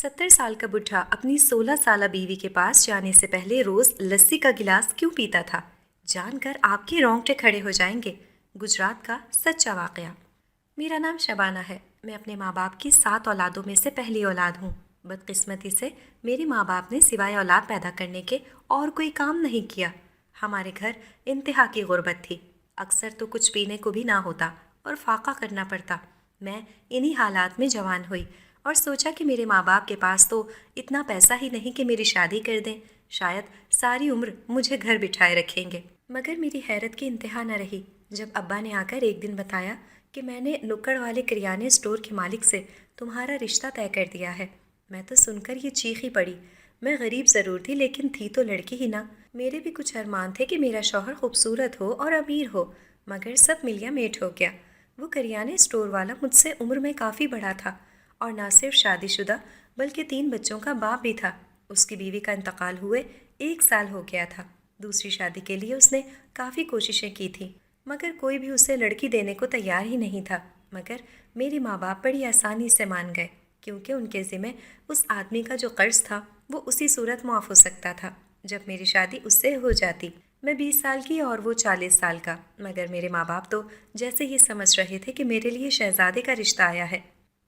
70 साल का बुढ़ा अपनी 16 साल बीवी के पास जाने से पहले रोज लस्सी का गिलास क्यों पीता था, जानकर आपके रोंगटे खड़े हो जाएंगे। गुजरात का सच्चा वाकया। मेरा नाम शबाना है। मैं अपने माँ बाप की 7 औलादों में से पहली औलाद हूँ। बदकिस्मती से मेरे माँ बाप ने सिवाय औलाद पैदा करने के और कोई काम नहीं किया। हमारे घर इंतहा की गुर्बत थी। अक्सर तो कुछ पीने को भी ना होता और फाका करना पड़ता। मैं इन्हीं हालात में जवान हुई और सोचा कि मेरे माँ बाप के पास तो इतना पैसा ही नहीं कि मेरी शादी कर दें। शायद सारी उम्र मुझे घर बिठाए रखेंगे। मगर मेरी हैरत की इंतहा न रही जब अब्बा ने आकर एक दिन बताया कि मैंने नुक्कड़ वाले किराने स्टोर के मालिक से तुम्हारा रिश्ता तय कर दिया है। मैं तो सुनकर ये चीख ही पड़ी। मैं गरीब ज़रूर थी लेकिन थी तो लड़की ही ना। मेरे भी कुछ अरमान थे कि मेरा शौहर खूबसूरत हो और अमीर हो, मगर सब मिलिया मेट हो गया। वो करियाने स्टोर वाला मुझसे उम्र में काफ़ी बड़ा था और ना सिर्फ शादीशुदा बल्कि 3 बच्चों का बाप भी था। उसकी बीवी का इंतकाल हुए 1 साल हो गया था। दूसरी शादी के लिए उसने काफ़ी कोशिशें की थी मगर कोई भी उसे लड़की देने को तैयार ही नहीं था। मगर मेरे माँ बाप बड़ी आसानी से मान गए क्योंकि उनके ज़िम्मे उस आदमी का जो कर्ज था वो उसी सूरत मुआफ़ हो सकता था जब मेरी शादी उससे हो जाती। मैं 20 साल की और वो 40 साल का, मगर मेरे माँ बाप तो जैसे ये समझ रहे थे कि मेरे लिए शहजादे का रिश्ता आया है।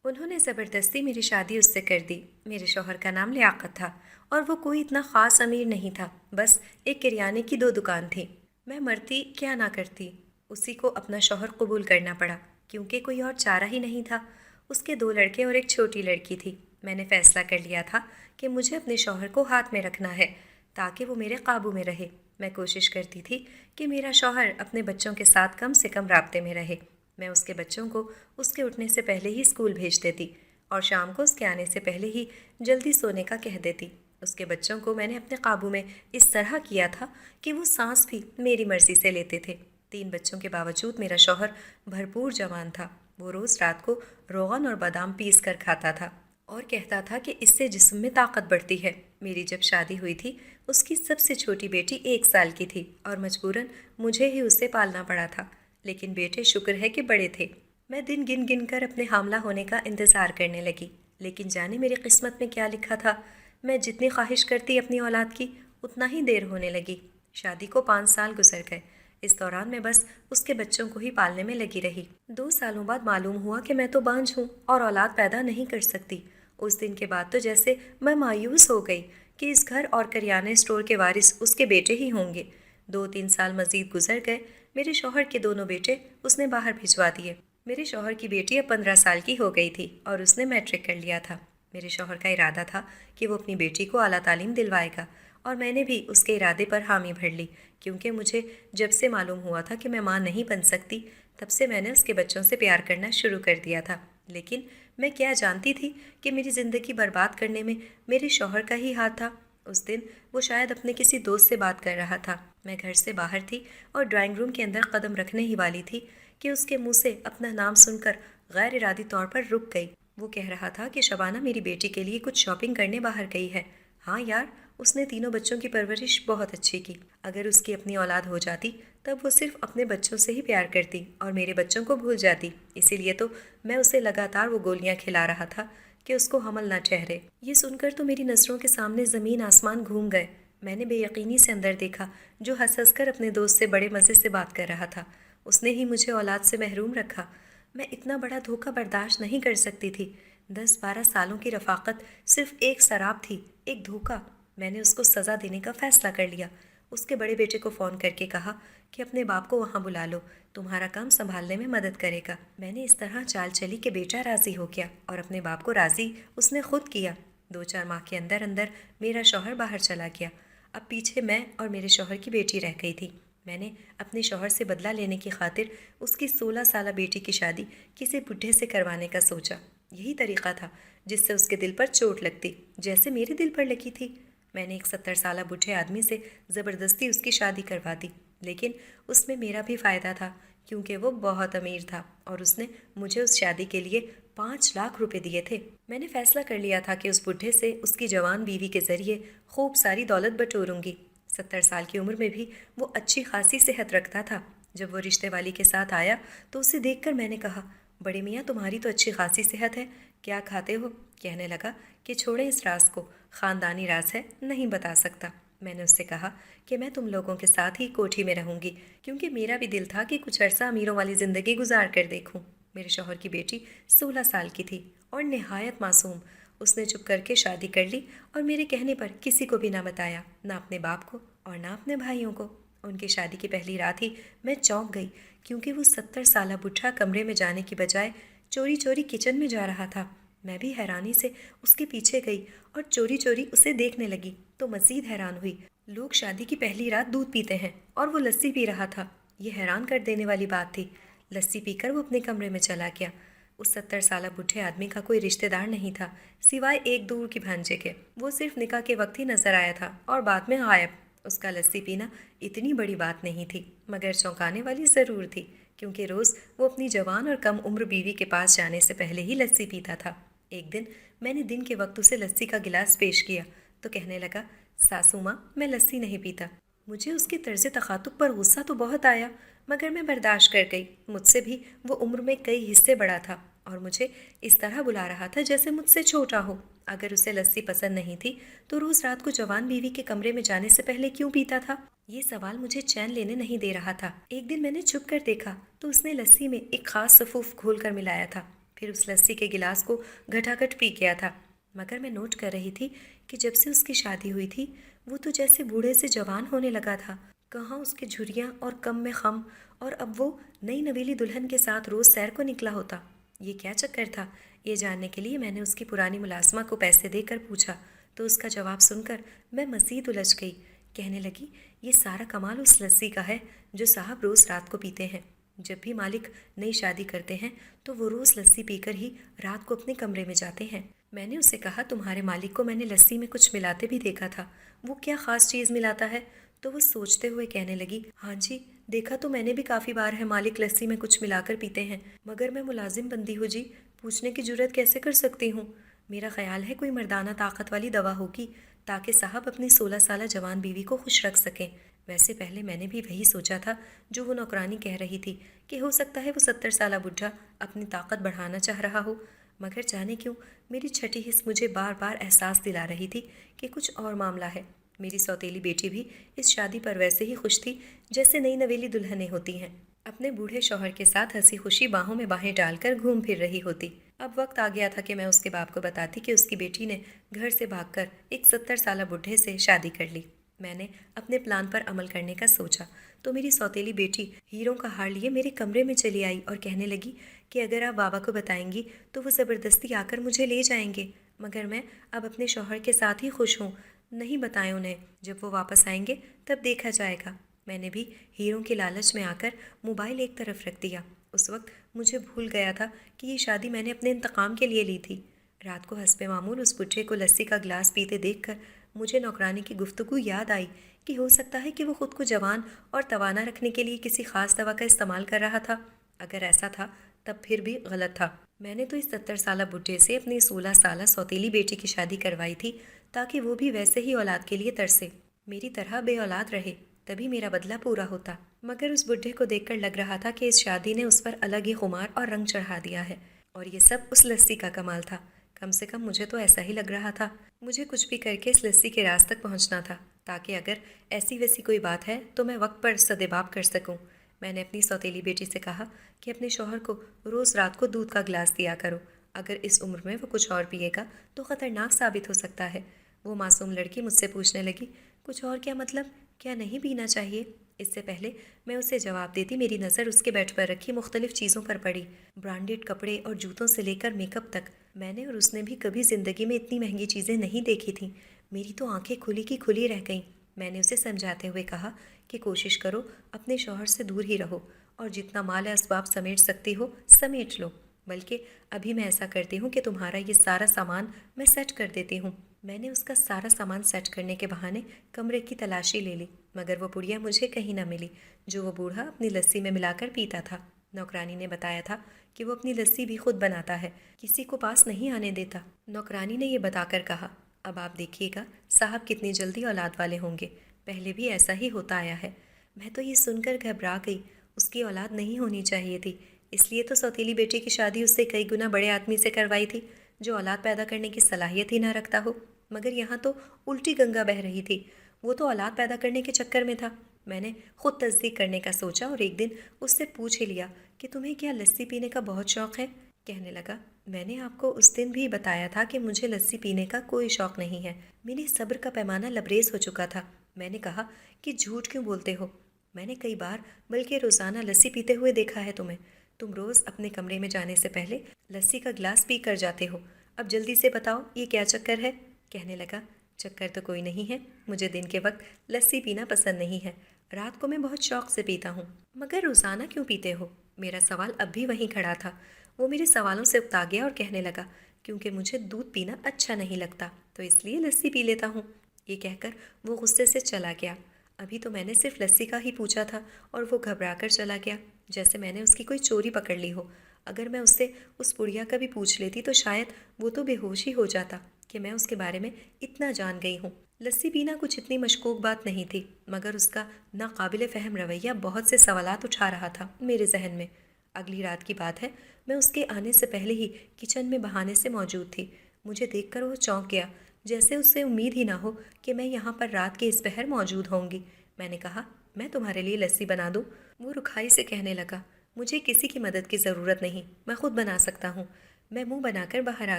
उन्होंने ज़बरदस्ती मेरी शादी उससे कर दी। मेरे शौहर का नाम लियाकत था और वो कोई इतना ख़ास अमीर नहीं था, बस एक किराने की 2 दुकान थी। मैं मरती क्या ना करती, उसी को अपना शौहर कबूल करना पड़ा क्योंकि कोई और चारा ही नहीं था। उसके 2 लड़के और एक छोटी लड़की थी। मैंने फ़ैसला कर लिया था कि मुझे अपने शौहर को हाथ में रखना है ताकि वो मेरे काबू में रहे। मैं कोशिश करती थी कि मेरा शौहर अपने बच्चों के साथ कम से कम राब्ते में रहे। मैं उसके बच्चों को उसके उठने से पहले ही स्कूल भेज देती और शाम को उसके आने से पहले ही जल्दी सोने का कह देती। उसके बच्चों को मैंने अपने काबू में इस तरह किया था कि वो सांस भी मेरी मर्जी से लेते थे। 3 बच्चों के बावजूद मेरा शौहर भरपूर जवान था। वो रोज़ रात को रोगन और बादाम पीस कर खाता था और कहता था कि इससे जिस्म में ताकत बढ़ती है। मेरी जब शादी हुई थी उसकी सबसे छोटी बेटी 1 साल की थी और मजबूरन मुझे ही उसे पालना पड़ा था, लेकिन बेटे शुक्र है कि बड़े थे। मैं दिन गिन गिन कर अपने हामला होने का इंतज़ार करने लगी, लेकिन जाने मेरी किस्मत में क्या लिखा था। मैं जितनी ख्वाहिश करती अपनी औलाद की उतना ही देर होने लगी। शादी को 5 साल गुजर गए। इस दौरान मैं बस उसके बच्चों को ही पालने में लगी रही। 2 सालों बाद मालूम हुआ कि मैं तो बांझ हूँ और औलाद पैदा नहीं कर सकती। उस दिन के बाद तो जैसे मैं मायूस हो गई कि इस घर और करियाने स्टोर के वारिस उसके बेटे ही होंगे। 2-3 साल मजीद गुजर गए। मेरे शौहर के दोनों बेटे उसने बाहर भिजवा दिए। मेरे शौहर की बेटी अब 15 साल की हो गई थी और उसने मैट्रिक कर लिया था। मेरे शौहर का इरादा था कि वो अपनी बेटी को आला तालीम दिलवाएगा और मैंने भी उसके इरादे पर हामी भर ली क्योंकि मुझे जब से मालूम हुआ था कि मैं माँ नहीं बन सकती तब से मैंने उसके बच्चों से प्यार करना शुरू कर दिया था। लेकिन मैं क्या जानती थी कि मेरी ज़िंदगी बर्बाद करने में मेरे शौहर का ही हाथ था। उस दिन वो शायद अपने किसी दोस्त से बात कर रहा था। मैं घर से बाहर थी और ड्राइंग रूम के अंदर कदम रखने ही वाली थी कि उसके मुंह से अपना नाम सुनकर गैर इरादी तौर पर रुक गई। वो कह रहा था कि शबाना मेरी बेटी के लिए कुछ शॉपिंग करने बाहर गई है। हाँ यार, उसने तीनों बच्चों की परवरिश बहुत अच्छी की। अगर उसकी अपनी औलाद हो जाती तब वो सिर्फ अपने बच्चों से ही प्यार करती और मेरे बच्चों को भूल जाती। इसीलिए तो मैं उसे लगातार वो गोलियां खिला रहा था कि उसको हमल ना ठहरे। ये सुनकर तो मेरी नज़रों के सामने ज़मीन आसमान घूम गए। मैंने बेयकीनी से अंदर देखा जो हंस हंस कर अपने दोस्त से बड़े मज़े से बात कर रहा था। उसने ही मुझे औलाद से महरूम रखा। मैं इतना बड़ा धोखा बर्दाश्त नहीं कर सकती थी। 10-12 सालों की रफ़ाकत सिर्फ एक शराब थी, एक धोखा। मैंने उसको सज़ा देने का फ़ैसला कर लिया। उसके बड़े बेटे को फ़ोन करके कहा कि अपने बाप को वहाँ बुला लो, तुम्हारा काम संभालने में मदद करेगा। मैंने इस तरह चाल चली कि बेटा राज़ी हो गया और अपने बाप को राज़ी उसने खुद किया। 2-4 माह के अंदर अंदर मेरा शौहर बाहर चला गया। अब पीछे मैं और मेरे शौहर की बेटी रह गई थी। मैंने अपने शौहर से बदला लेने की खातिर उसकी 16 साल बेटी की शादी किसी बुढ़े से करवाने का सोचा। यही तरीका था जिससे उसके दिल पर चोट लगती जैसे मेरे दिल पर लगी थी। मैंने एक 70 साल बूढ़े आदमी से ज़बरदस्ती उसकी शादी करवा दी, लेकिन उसमें मेरा भी फ़ायदा था क्योंकि वो बहुत अमीर था और उसने मुझे उस शादी के लिए 5 लाख रुपए दिए थे। मैंने फ़ैसला कर लिया था कि उस बुढ़े से उसकी जवान बीवी के ज़रिए खूब सारी दौलत बटोरूंगी। 70 साल की उम्र में भी वो अच्छी खासी सेहत रखता था। जब वो रिश्ते वाली के साथ आया तो उसे देखकर मैंने कहा, बड़े मियाँ तुम्हारी तो अच्छी खासी सेहत है, क्या खाते हो? कहने लगा कि छोड़े इस राज को, ख़ानदानी राज है, नहीं बता सकता। मैंने उससे कहा कि मैं तुम लोगों के साथ ही कोठी में रहूंगी, क्योंकि मेरा भी दिल था कि कुछ अरसा अमीरों वाली ज़िंदगी गुजार कर देखूं। मेरे शौहर की बेटी 16 साल की थी और निहायत मासूम। उसने चुप करके शादी कर ली और मेरे कहने पर किसी को भी ना बताया, ना अपने बाप को और ना अपने भाइयों को। उनकी शादी की पहली रात ही मैं चौंक गई, क्योंकि वो 70 साला बुढ़ा कमरे में जाने की बजाय चोरी चोरी किचन में जा रहा था। मैं भी हैरानी से उसके पीछे गई और चोरी चोरी उसे देखने लगी तो मज़ीद हैरान हुई। लोग शादी की पहली रात दूध पीते हैं और वो लस्सी पी रहा था। ये हैरान कर देने वाली बात थी। लस्सी पीकर वो अपने कमरे में चला गया। उस 70 साला बूढ़े आदमी का कोई रिश्तेदार नहीं था, सिवाय एक दूर की भांजे के। वो सिर्फ निकाह के वक्त ही नजर आया था और बाद में गायब। उसका लस्सी पीना इतनी बड़ी बात नहीं थी, मगर चौंकाने वाली ज़रूर थी, क्योंकि रोज़ वो अपनी जवान और कम उम्र बीवी के पास जाने से पहले ही लस्सी पीता था। एक दिन मैंने दिन के वक्त उसे लस्सी का गिलास पेश किया तो कहने लगा, सासू माँ, मैं लस्सी नहीं पीता। मुझे उसकी तर्ज तखातुब पर गुस्सा तो बहुत आया, मगर मैं बर्दाश्त कर गई। मुझसे भी वो उम्र में कई हिस्से बड़ा था और मुझे इस तरह बुला रहा था जैसे मुझसे छोटा हो। अगर उसे लस्सी पसंद नहीं थी तो रोज़ रात को जवान बीवी के कमरे में जाने से पहले क्यों पीता था? ये सवाल मुझे चैन लेने नहीं दे रहा था। एक दिन मैंने छुप कर देखा तो उसने लस्सी में एक खास सफूफ घोल कर मिलाया था, फिर उस लस्सी के गिलास को घटाघट पी गया था। मगर मैं नोट कर रही थी कि जब से उसकी शादी हुई थी वो तो जैसे बूढ़े से जवान होने लगा था। कहाँ उसके झुर्रियाँ और कम में खम, और अब वो नई नवेली दुल्हन के साथ रोज़ सैर को निकला होता। ये क्या चक्कर था? ये जानने के लिए मैंने उसकी पुरानी मुलाजमा को पैसे देकर पूछा तो उसका जवाब सुनकर मैं मज़ीद उलझ गई। कहने लगी, ये सारा कमाल उस लस्सी का है जो साहब रोज़ रात को पीते हैं। जब भी मालिक नई शादी करते हैं तो वो रोज़ लस्सी पीकर ही रात को अपने कमरे में जाते हैं। मैंने उसे कहा, तुम्हारे मालिक को मैंने लस्सी में कुछ मिलाते भी देखा था, वो क्या ख़ास चीज़ मिलाता है? तो वो सोचते हुए कहने लगी, हाँ जी, देखा तो मैंने भी काफ़ी बार है, मालिक लस्सी में कुछ मिलाकर पीते हैं, मगर मैं मुलाजिम बंदी हूँ जी, पूछने की जुर्रत कैसे कर सकती हूँ? मेरा ख्याल है कोई मर्दाना ताकत वाली दवा होगी, ताकि साहब अपनी 16 साला जवान बीवी को खुश रख सकें। वैसे पहले मैंने भी वही सोचा था जो वो नौकरानी कह रही थी कि हो सकता है वो 70 साला बुढ़ा अपनी ताकत बढ़ाना चाह रहा हो, मगर जाने क्यों मेरी छठी हिस्स मुझे बार बार एहसास दिला रही थी कि कुछ और मामला है। मेरी सौतेली बेटी भी इस शादी पर वैसे ही खुश थी जैसे नई नवेली दुल्हनें होती हैं, अपने बूढ़े शौहर के साथ हंसी खुशी बाहों में बाहें डालकर घूम फिर रही होती। अब वक्त आ गया था कि मैं उसके बाप को बताती कि उसकी बेटी ने घर से भागकर एक 70 साला बुढ़े से शादी कर ली। मैंने अपने प्लान पर अमल करने का सोचा तो मेरी सौतेली बेटी हीरों का हार लिए मेरे कमरे में चली आई और कहने लगी कि अगर आप बाबा को बताएंगी तो वो ज़बरदस्ती आकर मुझे ले जाएंगे, मगर मैं अब अपने शौहर के साथ ही खुश हूँ। नहीं बताएं उन्हें, जब वो वापस आएंगे तब देखा जाएगा। मैंने भी हीरों के लालच में आकर मोबाइल एक तरफ रख दिया। उस वक्त मुझे भूल गया था कि ये शादी मैंने अपने इंतकाम के लिए ली थी। रात को हस्बे मामूल उस बुढ़े को लस्सी का गिलास पीते देखकर मुझे नौकरानी की गुफ्तगू याद आई कि हो सकता है कि वो खुद को जवान और तवाना रखने के लिए किसी खास दवा का इस्तेमाल कर रहा था। अगर ऐसा था तब फिर भी गलत था। मैंने तो इस 70 साला बुढ़े से अपनी 16 साला सौतेली बेटी की शादी करवाई थी ताकि वो भी वैसे ही औलाद के लिए तरसे, मेरी तरह बे औलाद रहे, तभी मेरा बदला पूरा होता। मगर उस बुढ़े को देखकर लग रहा था कि इस शादी ने उस पर अलग ही खुमार और रंग चढ़ा दिया है, और ये सब उस लस्सी का कमाल था। कम से कम मुझे तो ऐसा ही लग रहा था। मुझे कुछ भी करके इस लस्सी के राज तक पहुंचना था, ताकि अगर ऐसी वैसी कोई बात है तो मैं वक्त पर सदेबाप कर सकूं। मैंने अपनी सौतेली बेटी से कहा कि अपने शौहर को रोज़ रात को दूध का गिलास दिया करो, अगर इस उम्र में वो कुछ और पिएगा तो ख़तरनाक साबित हो सकता है। वो मासूम लड़की मुझसे पूछने लगी, कुछ और क्या मतलब, क्या नहीं पीना चाहिए? इससे पहले मैं उसे जवाब देती, मेरी नज़र उसके बेड पर रखी मुख्तलिफ चीज़ों पर पड़ी, ब्रांडेड कपड़े और जूतों से लेकर मेकअप तक। मैंने और उसने भी कभी ज़िंदगी में इतनी महंगी चीज़ें नहीं देखी थीं। मेरी तो आंखें खुली की खुली रह गईं। मैंने उसे समझाते हुए कहा कि कोशिश करो अपने शौहर से दूर ही रहो, और जितना माल असबाब समेट सकती हो समेट लो। बल्कि अभी मैं ऐसा करती हूँ कि तुम्हारा ये सारा सामान मैं सेट कर देती हूँ। मैंने उसका सारा सामान सेट करने के बहाने कमरे की तलाशी ले ली, मगर वो पुड़िया मुझे कहीं ना मिली जो वो बूढ़ा अपनी लस्सी में मिलाकर पीता था। नौकरानी ने बताया था कि वो अपनी लस्सी भी खुद बनाता है, किसी को पास नहीं आने देता। नौकरानी ने ये बताकर कहा, अब आप देखिएगा साहब कितनी जल्दी औलाद वाले होंगे, पहले भी ऐसा ही होता आया है। मैं तो ये सुनकर घबरा गई। उसकी औलाद नहीं होनी चाहिए थी, इसलिए तो सौतीली बेटी की शादी उससे कई गुना बड़े आदमी से करवाई थी। जो औलाद पैदा करने की सलाहियत ही ना रखता हो। मगर यहाँ तो उल्टी गंगा बह रही थी। वो तो औलाद पैदा करने के चक्कर में था। मैंने खुद तस्दीक करने का सोचा और एक दिन उससे पूछ ही लिया कि तुम्हें क्या लस्सी पीने का बहुत शौक़ है। कहने लगा, मैंने आपको उस दिन भी बताया था कि मुझे लस्सी पीने का कोई शौक़ नहीं है। मेरे सब्र का पैमाना लबरेज हो चुका था। मैंने कहा कि झूठ क्यों बोलते हो? मैंने कई बार बल्कि रोज़ाना लस्सी पीते हुए देखा है तुम्हें। तुम रोज़ अपने कमरे में जाने से पहले लस्सी का गिलास पी कर जाते हो। अब जल्दी से बताओ ये क्या चक्कर है? कहने लगा, चक्कर तो कोई नहीं है। मुझे दिन के वक्त लस्सी पीना पसंद नहीं है। रात को मैं बहुत शौक़ से पीता हूँ। मगर रोज़ाना क्यों पीते हो? मेरा सवाल अब भी वहीं खड़ा था। वो मेरे सवालों से उकता गया और कहने लगा, क्योंकि मुझे दूध पीना अच्छा नहीं लगता तो इसलिए लस्सी पी लेता हूँ। ये कहकर वो गुस्से से चला गया। अभी तो मैंने सिर्फ लस्सी का ही पूछा था और वो घबरा कर चला गया, जैसे मैंने उसकी कोई चोरी पकड़ ली हो। अगर मैं उससे उस पुड़िया का भी पूछ लेती तो शायद वो तो बेहोश ही हो जाता कि मैं उसके बारे में इतना जान गई हूँ। लस्सी पीना कुछ इतनी मशकूक बात नहीं थी, मगर उसका नाकाबिले फ़हम रवैया बहुत से सवालात उठा रहा था मेरे जहन में। अगली रात की बात है, मैं उसके आने से पहले ही किचन में बहाने से मौजूद थी। मुझे देखकर वो चौंक गया, जैसे उससे उम्मीद ही ना हो कि मैं यहाँ पर रात के इस पहर मौजूद होंगी। मैंने कहा, मैं तुम्हारे लिए लस्सी बना दूँ? वो रुखाई से कहने लगा, मुझे किसी की मदद की ज़रूरत नहीं, मैं खुद बना सकता हूँ। मैं मुंह बनाकर बाहर आ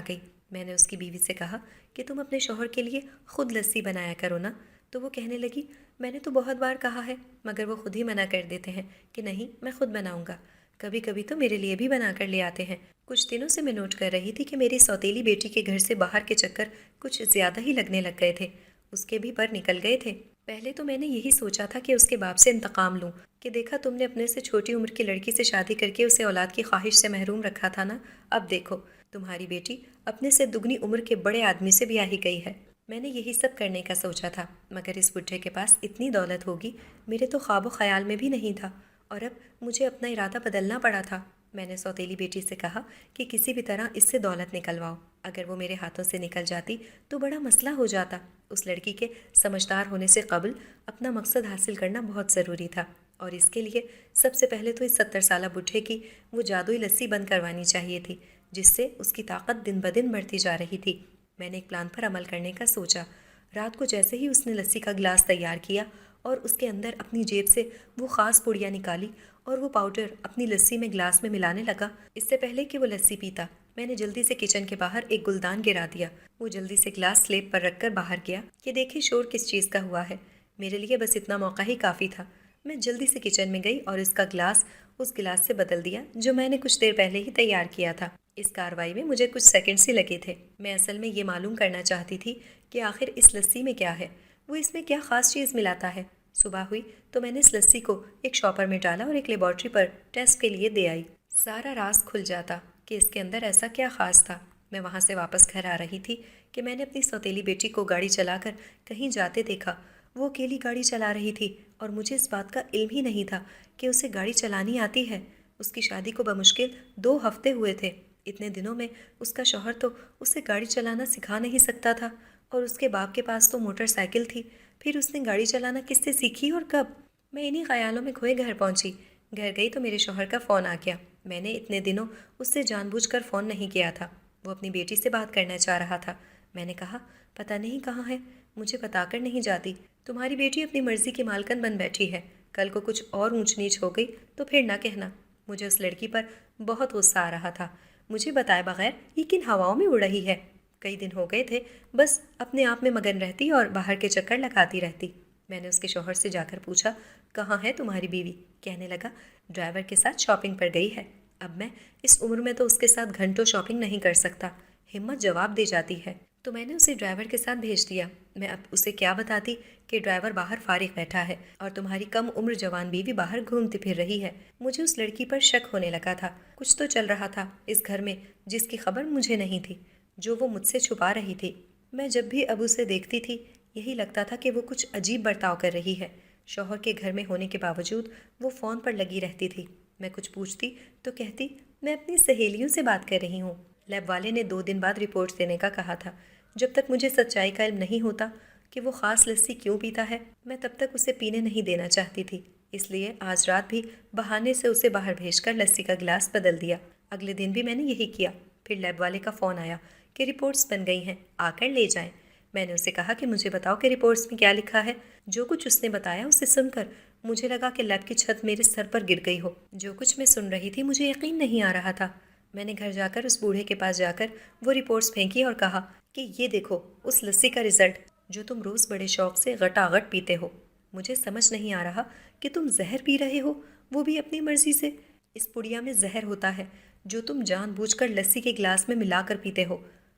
गई। मैंने उसकी बीवी से कहा कि तुम अपने शौहर के लिए खुद लस्सी बनाया करो ना। तो वो कहने लगी, मैंने तो बहुत बार कहा है, मगर वो खुद ही मना कर देते हैं कि नहीं, मैं खुद बनाऊँगा। कभी कभी तो मेरे लिए भी बना कर ले आते हैं। कुछ दिनों से मैं नोट कर रही थी कि मेरी सौतेली बेटी के घर से बाहर के चक्कर कुछ ज़्यादा ही लगने लग गए थे। उसके भी पर निकल गए थे। पहले तो मैंने यही सोचा था कि उसके बाप से इंतकाम लूँ कि देखा तुमने अपने से छोटी उम्र की लड़की से शादी करके उसे औलाद की ख्वाहिश से महरूम रखा था ना। अब देखो, तुम्हारी बेटी अपने से दुगनी उम्र के बड़े आदमी से ब्याही गई है। मैंने यही सब करने का सोचा था, मगर इस बुढ़े के पास इतनी दौलत होगी मेरे तो ख्वाबो ख्याल में भी नहीं था, और अब मुझे अपना इरादा बदलना पड़ा था। मैंने सौतेली बेटी से कहा कि किसी भी तरह इससे दौलत निकलवाओ। अगर वो मेरे हाथों से निकल जाती तो बड़ा मसला हो जाता। उस लड़की के समझदार होने से कबल अपना मकसद हासिल करना बहुत ज़रूरी था, और इसके लिए सबसे पहले तो इस 70 साला बुढ़े की वो जादुई लस्सी बंद करवानी चाहिए थी, जिससे उसकी ताकत दिन ब दिन बढ़ती जा रही थी। मैंने एक प्लान पर अमल करने का सोचा। रात को जैसे ही उसने लस्सी का गिलास तैयार किया और उसके अंदर अपनी जेब से वो ख़ास पुड़िया निकाली और वो पाउडर अपनी लस्सी में गिलास में मिलाने लगा, इससे पहले कि वो लस्सी पीता, मैंने जल्दी से किचन के बाहर एक गुलदान गिरा दिया। वो जल्दी से गिलास स्लेब पर रखकर बाहर गया कि देखिए शोर किस चीज़ का हुआ है। मेरे लिए बस इतना मौका ही काफ़ी था। मैं जल्दी से किचन में गई और इसका गिलास उस गिलास से बदल दिया जो मैंने कुछ देर पहले ही तैयार किया था। इस कार्रवाई में मुझे कुछ सेकंड्स ही लगे थे। मैं असल में ये मालूम करना चाहती थी कि आखिर इस लस्सी में क्या है, वो इसमें क्या ख़ास चीज़ मिलाता है। सुबह हुई तो मैंने इस लस्सी को एक शॉपर में डाला और एक लेबॉर्ट्री पर टेस्ट के लिए दे आई। सारा राज खुल जाता कि इसके अंदर ऐसा क्या ख़ास था। मैं वहाँ से वापस घर आ रही थी कि मैंने अपनी सौतेली बेटी को गाड़ी चलाकर कहीं जाते देखा। वो अकेली गाड़ी चला रही थी और मुझे इस बात का इल्म ही नहीं था कि उसे गाड़ी चलानी आती है। उसकी शादी को बमुश्किल 2 हफ्ते हुए थे। इतने दिनों में उसका शौहर तो उसे गाड़ी चलाना सिखा नहीं सकता था, और उसके बाप के पास तो मोटरसाइकिल थी। फिर उसने गाड़ी चलाना किससे सीखी और कब? मैं इन्हीं ख्यालों में खोए घर पहुंची। घर गई तो मेरे शौहर का फ़ोन आ गया। मैंने इतने दिनों उससे जानबूझकर फ़ोन नहीं किया था। वो अपनी बेटी से बात करना चाह रहा था। मैंने कहा, पता नहीं कहाँ है, मुझे बताकर नहीं जाती। तुम्हारी बेटी अपनी मर्ज़ी की मालकन बन बैठी है। कल को कुछ और ऊंच नीच हो गई तो फिर ना कहना। मुझे उस लड़की पर बहुत गुस्सा आ रहा था। मुझे बताए बगैर ये किन हवाओं में उड़ रही है। कई दिन हो गए थे बस अपने आप में मगन रहती और बाहर के चक्कर लगाती रहती। मैंने उसके शौहर से जाकर पूछा, कहाँ है तुम्हारी बीवी? कहने लगा, ड्राइवर के साथ शॉपिंग पर गई है। अब मैं इस उम्र में तो उसके साथ घंटों शॉपिंग नहीं कर सकता। हिम्मत जवाब दे जाती है। तो मैंने उसे ड्राइवर के साथ भेज दिया। मैं अब उसे क्या बताती कि ड्राइवर बाहर फारिग बैठा है और तुम्हारी कम उम्र जवान बीवी बाहर घूमती फिर रही है। मुझे उस लड़की पर शक होने लगा था। कुछ तो चल रहा था इस घर में जिसकी खबर मुझे नहीं थी, जो वो मुझसे छुपा रही थी। मैं जब भी अब उसे देखती थी यही लगता था कि वो कुछ अजीब बर्ताव कर रही है। शौहर के घर में होने के बावजूद वो फ़ोन पर लगी रहती थी। मैं कुछ पूछती तो कहती, मैं अपनी सहेलियों से बात कर रही हूँ। लैब वाले ने 2 दिन बाद रिपोर्ट देने का कहा था। जब तक मुझे सच्चाई का इल्म नहीं होता कि वो ख़ास लस्सी क्यों पीता है, मैं तब तक उसे पीने नहीं देना चाहती थी। इसलिए आज रात भी बहाने से उसे बाहर भेजकर लस्सी का गिलास बदल दिया। अगले दिन भी मैंने यही किया। फिर लैब वाले का फ़ोन आया کہ رپورٹس بن گئی ہیں، آ کر لے جائیں۔ میں نے اسے کہا کہ مجھے بتاؤ کہ رپورٹس میں کیا لکھا ہے۔ جو کچھ اس نے بتایا اسے سن کر مجھے لگا کہ لیب کی چھت میرے سر پر گر گئی ہو۔ جو کچھ میں سن رہی تھی مجھے یقین نہیں آ رہا تھا۔ میں نے گھر جا کر اس بوڑھے کے پاس جا کر وہ رپورٹس پھینکی اور کہا کہ یہ دیکھو اس لسی کا رزلٹ جو تم روز بڑے شوق سے غٹاغٹ پیتے ہو۔ مجھے سمجھ نہیں آ رہا کہ تم زہر پی رہے ہو، وہ بھی اپنی مرضی سے۔ اس پڑیا میں زہر ہوتا ہے جو تم جان بوجھ کر لسی کے گلاس میں ملا کر پیتے ہو۔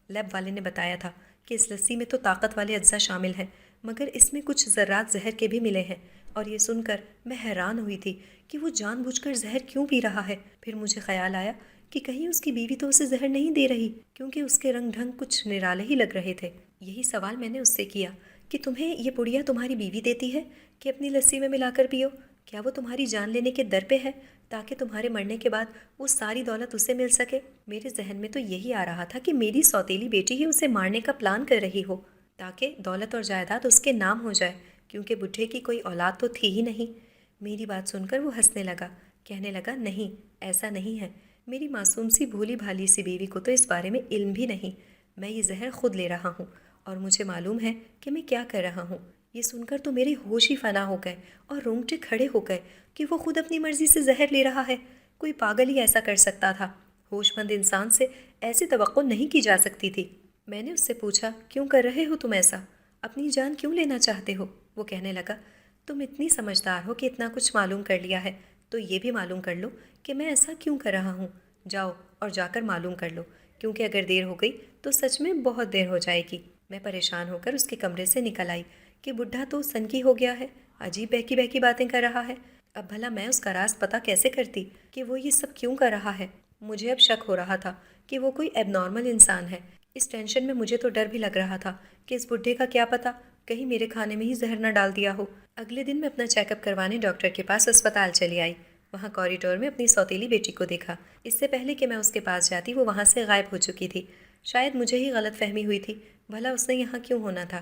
لیب والے نے بتایا تھا کہ اس لسی میں تو طاقت والے اجزاء شامل ہیں، مگر اس میں کچھ ذرات زہر کے بھی ملے ہیں، اور یہ سن کر میں حیران ہوئی تھی کہ وہ جان بوجھ کر زہر کیوں پی رہا ہے۔ پھر مجھے خیال آیا کہ کہیں اس کی بیوی تو اسے زہر نہیں دے رہی، کیونکہ اس کے رنگ ڈھنگ کچھ نرالے ہی لگ رہے تھے۔ یہی سوال میں نے اس سے کیا کہ تمہیں یہ پڑیا تمہاری بیوی دیتی ہے کہ اپنی لسی میں ملا کر پیو؟ کیا وہ تمہاری جان لینے کے در پہ ہے تاکہ تمہارے مرنے کے بعد وہ ساری دولت اسے مل سکے؟ میرے ذہن میں تو یہی آ رہا تھا کہ میری سوتیلی بیٹی ہی اسے مارنے کا پلان کر رہی ہو تاکہ دولت اور جائیداد اس کے نام ہو جائے، کیونکہ بڈھے کی کوئی اولاد تو تھی ہی نہیں۔ میری بات سن کر وہ ہنسنے لگا، کہنے لگا نہیں، ایسا نہیں ہے، میری معصوم سی بھولی بھالی سی بیوی کو تو اس بارے میں علم بھی نہیں۔ میں یہ زہر خود لے رہا ہوں اور مجھے معلوم ہے کہ میں کیا کر رہا ہوں۔ یہ سن کر تو میرے ہوش ہی فنا ہو گئے اور رونگٹے کھڑے ہو گئے کہ وہ خود اپنی مرضی سے زہر لے رہا ہے۔ کوئی پاگل ہی ایسا کر سکتا تھا، ہوش مند انسان سے ایسی توقع نہیں کی جا سکتی تھی۔ میں نے اس سے پوچھا کیوں کر رہے ہو تم ایسا؟ اپنی جان کیوں لینا چاہتے ہو؟ وہ کہنے لگا تم اتنی سمجھدار ہو کہ اتنا کچھ معلوم کر لیا ہے، تو یہ بھی معلوم کر لو کہ میں ایسا کیوں کر رہا ہوں۔ جاؤ اور جا کر معلوم کر لو، کیونکہ اگر دیر ہو گئی تو سچ میں بہت دیر ہو جائے گی۔ میں پریشان ہو کر اس کے کمرے سے نکل آئی کہ بڈھا تو سنکی ہو گیا ہے، عجیب بہکی بہکی باتیں کر رہا ہے۔ اب بھلا میں اس کا راز پتہ کیسے کرتی کہ وہ یہ سب کیوں کر رہا ہے؟ مجھے اب شک ہو رہا تھا کہ وہ کوئی ایب نارمل انسان ہے۔ اس ٹینشن میں مجھے تو ڈر بھی لگ رہا تھا کہ اس بڈھے کا کیا پتہ کہیں میرے کھانے میں ہی زہر نہ ڈال دیا ہو۔ اگلے دن میں اپنا چیک اپ کروانے ڈاکٹر کے پاس اسپتال چلی آئی۔ وہاں کوریڈور میں اپنی سوتیلی بیٹی کو دیکھا۔ اس سے پہلے کہ میں اس کے پاس جاتی وہ وہاں سے غائب ہو چکی تھی۔ شاید مجھے ہی غلط فہمی ہوئی تھی، بھلا اس نے یہاں کیوں ہونا تھا؟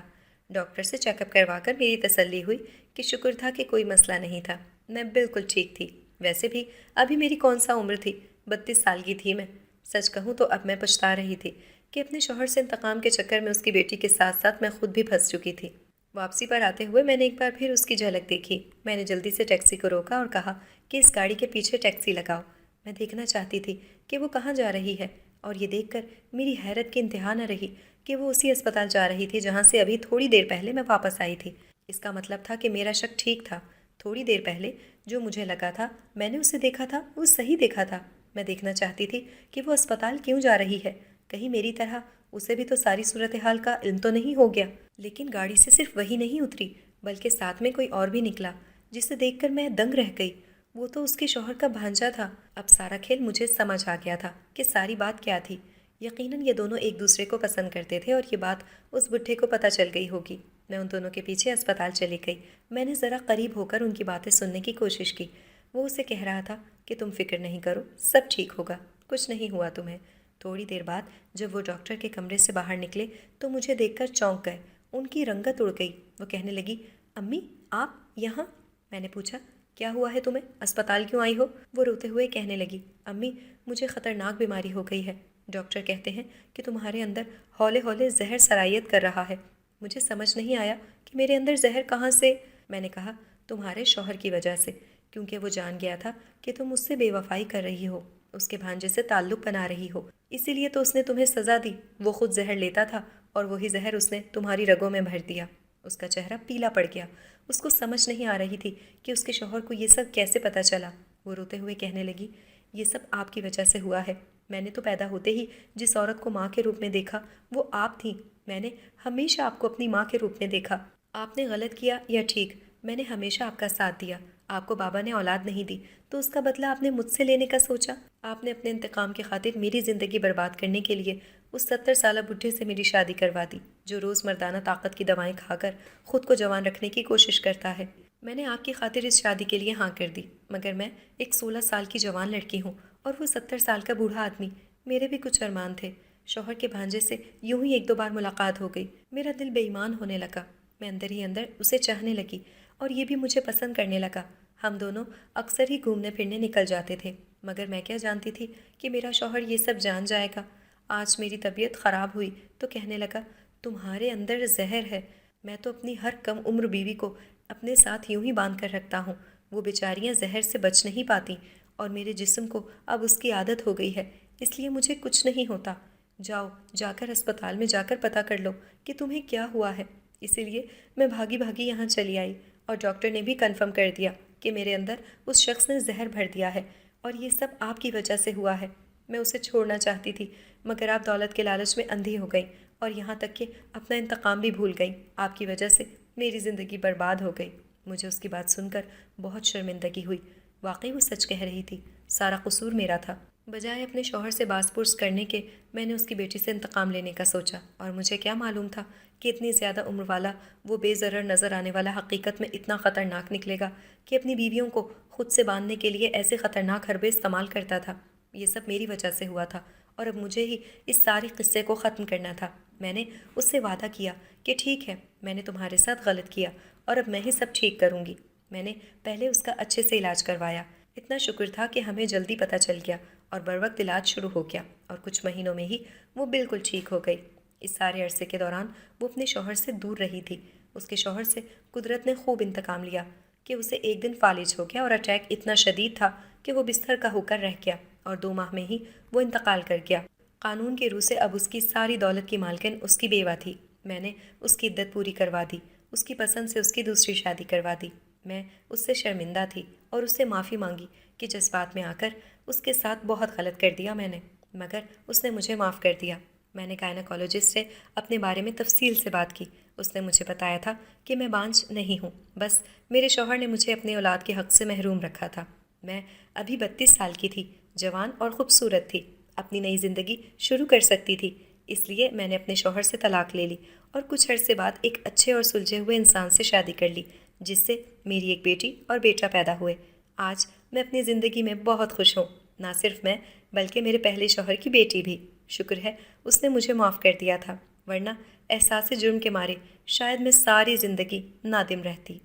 ڈاکٹر سے چیک اپ کروا کر میری تسلی ہوئی کہ شکر تھا کہ کوئی مسئلہ نہیں تھا، میں بالکل ٹھیک تھی۔ ویسے بھی ابھی میری کون سا عمر تھی، 32 سال کی تھی میں۔ سچ کہوں تو اب میں پچھتا رہی تھی کہ اپنے شوہر سے انتقام کے چکر میں اس کی بیٹی کے ساتھ ساتھ میں خود بھی پھنس چکی تھی۔ واپسی پر آتے ہوئے میں نے ایک بار پھر اس کی جھلک دیکھی۔ میں نے جلدی سے ٹیکسی کو روکا اور کہا کہ اس گاڑی کے پیچھے ٹیکسی لگاؤ۔ میں دیکھنا چاہتی تھی کہ وہ کہاں جا رہی ہے، اور یہ دیکھ کر میری حیرت کی انتہا نہ رہی کہ وہ اسی اسپتال جا رہی تھی جہاں سے ابھی تھوڑی دیر پہلے میں واپس آئی تھی۔ اس کا مطلب تھا کہ میرا شک ٹھیک تھا، تھوڑی دیر پہلے جو مجھے لگا تھا میں نے اسے دیکھا تھا وہ صحیح دیکھا تھا۔ میں دیکھنا چاہتی تھی کہ وہ اسپتال کیوں جا رہی ہے، کہیں میری طرح اسے بھی تو ساری صورتحال کا علم تو نہیں ہو گیا۔ لیکن گاڑی سے صرف وہی نہیں اتری بلکہ ساتھ میں کوئی اور بھی نکلا، جسے دیکھ کر میں دنگ رہ گئی۔ وہ تو اس کے شوہر کا بھانجا تھا۔ اب سارا کھیل مجھے سمجھ آ گیا تھا کہ ساری بات کیا تھی۔ یقیناً یہ دونوں ایک دوسرے کو پسند کرتے تھے اور یہ بات اس بڈھے کو پتہ چل گئی ہوگی۔ میں ان دونوں کے پیچھے اسپتال چلی گئی۔ میں نے ذرا قریب ہو کر ان کی باتیں سننے کی کوشش کی۔ وہ اسے کہہ رہا تھا کہ تم فکر نہیں کرو، سب ٹھیک ہوگا، کچھ نہیں ہوا تمہیں۔ تھوڑی دیر بعد جب وہ ڈاکٹر کے کمرے سے باہر نکلے تو مجھے دیکھ کر چونک گئے، ان کی رنگت اڑ گئی۔ وہ کہنے لگی امی آپ یہاں؟ میں نے پوچھا کیا ہوا ہے تمہیں، اسپتال کیوں آئی ہو؟ وہ روتے ہوئے کہنے لگی امی مجھے خطرناک بیماری ہو گئی ہے، ڈاکٹر کہتے ہیں کہ تمہارے اندر ہولے ہولے زہر سرایت کر رہا ہے۔ مجھے سمجھ نہیں آیا کہ میرے اندر زہر کہاں سے؟ میں نے کہا تمہارے شوہر کی وجہ سے، کیونکہ وہ جان گیا تھا کہ تم اس سے بے وفائی کر رہی ہو، اس کے بھانجے سے تعلق بنا رہی ہو، اسی لیے تو اس نے تمہیں سزا دی۔ وہ خود زہر لیتا تھا اور وہی زہر اس نے تمہاری رگوں میں بھر دیا۔ اس کا چہرہ پیلا پڑ گیا۔ اس کو سمجھ نہیں آ رہی تھی کہ اس کے شوہر کو یہ سب کیسے پتہ چلا۔ وہ روتے ہوئے کہنے لگی یہ سب آپ کی وجہ سے ہوا ہے۔ میں نے تو پیدا ہوتے ہی جس عورت کو ماں کے روپ میں دیکھا وہ آپ تھیں۔ میں نے ہمیشہ آپ کو اپنی ماں کے روپ میں دیکھا۔ آپ نے غلط کیا یا ٹھیک، میں نے ہمیشہ آپ کا ساتھ دیا۔ آپ کو بابا نے اولاد نہیں دی تو اس کا بدلہ آپ نے مجھ سے لینے کا سوچا۔ آپ نے اپنے انتقام کی خاطر میری زندگی برباد کرنے کے لیے اس 70 سالہ بڈھے سے میری شادی کروا دی، جو روز مردانہ طاقت کی دوائیں کھا کر خود کو جوان رکھنے کی کوشش کرتا ہے۔ میں نے آپ کی خاطر اس شادی کے لیے ہاں کر دی، مگر میں ایک 16 سال کی جوان لڑکی ہوں اور وہ 70 سال کا بوڑھا آدمی۔ میرے بھی کچھ ارمان تھے۔ شوہر کے بھانجے سے یوں ہی ایک دو بار ملاقات ہو گئی، میرا دل بے ایمان ہونے لگا۔ میں اندر ہی اندر اسے چاہنے لگی اور یہ بھی مجھے پسند کرنے لگا۔ ہم دونوں اکثر ہی گھومنے پھرنے نکل جاتے تھے، مگر میں کیا جانتی تھی کہ میرا شوہر یہ سب جان جائے گا۔ آج میری طبیعت خراب ہوئی تو کہنے لگا، تمہارے اندر زہر ہے، میں تو اپنی ہر کم عمر بیوی کو اپنے ساتھ یوں ہی باندھ کر رکھتا ہوں، وہ بیچاریاں زہر سے بچ نہیں پاتی اور میرے جسم کو اب اس کی عادت ہو گئی ہے، اس لیے مجھے کچھ نہیں ہوتا۔ جاؤ، جا کر اسپتال میں جا کر پتہ کر لو کہ تمہیں کیا ہوا ہے۔ اسی لیے میں بھاگی بھاگی یہاں چلی آئی اور ڈاکٹر نے بھی کنفرم کر دیا کہ میرے اندر اس شخص نے زہر بھر دیا ہے اور یہ سب آپ کی وجہ سے ہوا ہے۔ میں اسے چھوڑنا چاہتی تھی مگر آپ دولت کے لالچ میں اندھی ہو گئی اور یہاں تک کہ اپنا انتقام بھی بھول گئی۔ آپ کی وجہ سے میری زندگی برباد ہو گئی۔ مجھے اس کی بات سن کر بہت شرمندگی ہوئی۔ واقعی وہ سچ کہہ رہی تھی، سارا قصور میرا تھا۔ بجائے اپنے شوہر سے باز پرس کرنے کے میں نے اس کی بیٹی سے انتقام لینے کا سوچا، اور مجھے کیا معلوم تھا کہ اتنی زیادہ عمر والا وہ بے ضرر نظر آنے والا حقیقت میں اتنا خطرناک نکلے گا کہ اپنی بیویوں کو خود سے باندھنے کے لیے ایسے خطرناک حربے استعمال کرتا تھا۔ یہ سب میری وجہ سے ہوا تھا اور اب مجھے ہی اس سارے قصے کو ختم کرنا تھا۔ میں نے اس سے وعدہ کیا کہ ٹھیک ہے، میں نے تمہارے ساتھ غلط کیا اور اب میں ہی سب ٹھیک کروں گی۔ میں نے پہلے اس کا اچھے سے علاج کروایا، اتنا شکر تھا کہ ہمیں جلدی پتہ چل گیا اور بروقت علاج شروع ہو گیا اور کچھ مہینوں میں ہی وہ بالکل ٹھیک ہو گئی۔ اس سارے عرصے کے دوران وہ اپنے شوہر سے دور رہی تھی۔ اس کے شوہر سے قدرت نے خوب انتقام لیا کہ اسے ایک دن فالج ہو گیا اور اٹیک اتنا شدید تھا کہ وہ بستر کا ہو کر رہ گیا اور 2 ماہ میں ہی وہ انتقال کر گیا۔ قانون کے روح سے اب اس کی ساری دولت کی مالکن اس کی بیوہ تھی۔ میں نے اس کی عدت پوری کروا دی، اس کی پسند سے اس کی دوسری شادی کروا دی۔ میں اس سے شرمندہ تھی اور اس سے معافی مانگی کہ جذبات میں آ کر اس کے ساتھ بہت غلط کر دیا میں نے، مگر اس نے مجھے معاف کر دیا۔ میں نے گائنیکالوجسٹ سے اپنے بارے میں تفصیل سے بات کی۔ اس نے مجھے بتایا تھا کہ میں بانجھ نہیں ہوں، بس میرے شوہر نے مجھے اپنے اولاد کے حق سے محروم رکھا تھا۔ میں ابھی 32 سال کی تھی، جوان اور خوبصورت تھی، اپنی نئی زندگی شروع کر سکتی تھی۔ اس لیے میں نے اپنے شوہر سے طلاق لے لی اور کچھ عرصے بعد ایک اچھے اور سلجھے ہوئے انسان سے شادی کر لی، جس سے میری ایک بیٹی اور بیٹا پیدا ہوئے۔ آج میں اپنی زندگی میں بہت خوش ہوں، نہ صرف میں بلکہ میرے پہلے شوہر کی بیٹی بھی۔ شکر ہے اس نے مجھے معاف کر دیا تھا، ورنہ احساس جرم کے مارے شاید میں ساری زندگی نادم رہتی۔